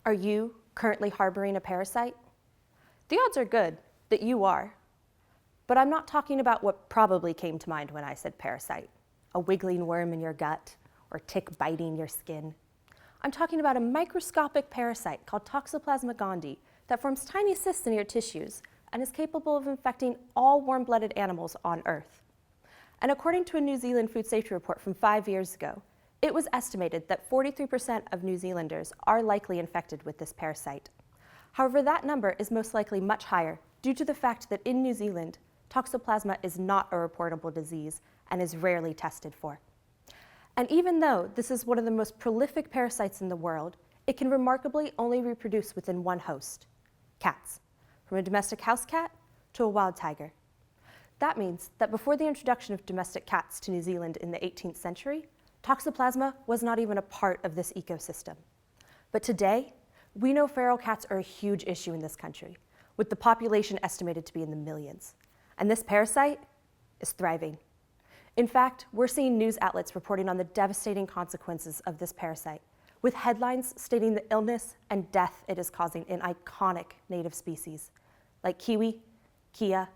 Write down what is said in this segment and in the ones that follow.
Are you currently harboring a parasite? The odds are good that you are, but I'm not talking about what probably came to mind when I said parasite, a wiggling worm in your gut or tick biting your skin. I'm talking about a microscopic parasite called Toxoplasma gondii that forms tiny cysts in your tissues and is capable of infecting all warm-blooded animals on Earth. And according to a New Zealand food safety report from 5 years ago, it was estimated that 43% of New Zealanders are likely infected with this parasite. However, that number is most likely much higher due to the fact that in New Zealand, Toxoplasma is not a reportable disease and is rarely tested for. And even though this is one of the most prolific parasites in the world, it can remarkably only reproduce within one host, cats, from a domestic house cat to a wild tiger. That means that before the introduction of domestic cats to New Zealand in the 18th century, Toxoplasma was not even a part of this ecosystem. But today, we know feral cats are a huge issue in this country, with the population estimated to be in the millions. And this parasite is thriving. In fact, we're seeing news outlets reporting on the devastating consequences of this parasite, with headlines stating the illness and death it is causing in iconic native species, like kiwi, kia,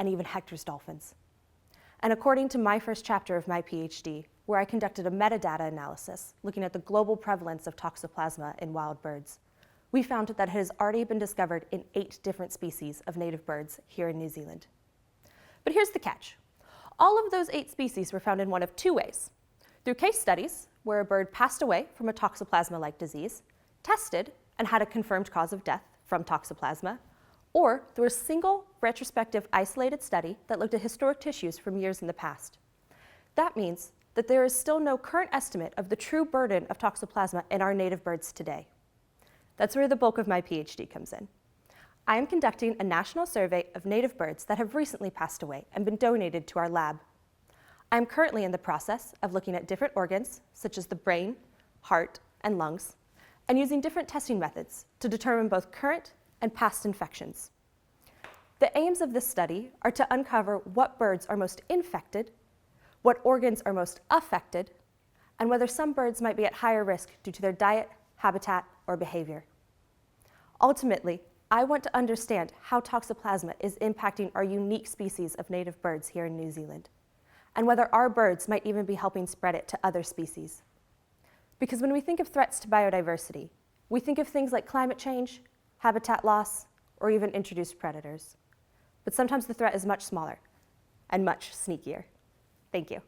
and even Hector's dolphins. And according to my first chapter of my PhD, where I conducted a metadata analysis looking at the global prevalence of Toxoplasma in wild birds, we found that it has already been discovered in 8 different species of native birds here in New Zealand. But here's the catch. All of those 8 species were found in one of 2 ways: through case studies, where a bird passed away from a Toxoplasma-like disease, tested, and had a confirmed cause of death from Toxoplasma, or through a single retrospective isolated study that looked at historic tissues from years in the past. That means that there is still no current estimate of the true burden of Toxoplasma in our native birds today. That's where the bulk of my PhD comes in. I am conducting a national survey of native birds that have recently passed away and been donated to our lab. I am currently in the process of looking at different organs, such as the brain, heart, and lungs, and using different testing methods to determine both current and past infections. The aims of this study are to uncover what birds are most infected, what organs are most affected, and whether some birds might be at higher risk due to their diet, habitat, or behavior. Ultimately, I want to understand how Toxoplasma is impacting our unique species of native birds here in New Zealand, and whether our birds might even be helping spread it to other species. Because when we think of threats to biodiversity, we think of things like climate change, habitat loss, or even introduced predators. But sometimes the threat is much smaller and much sneakier. Thank you.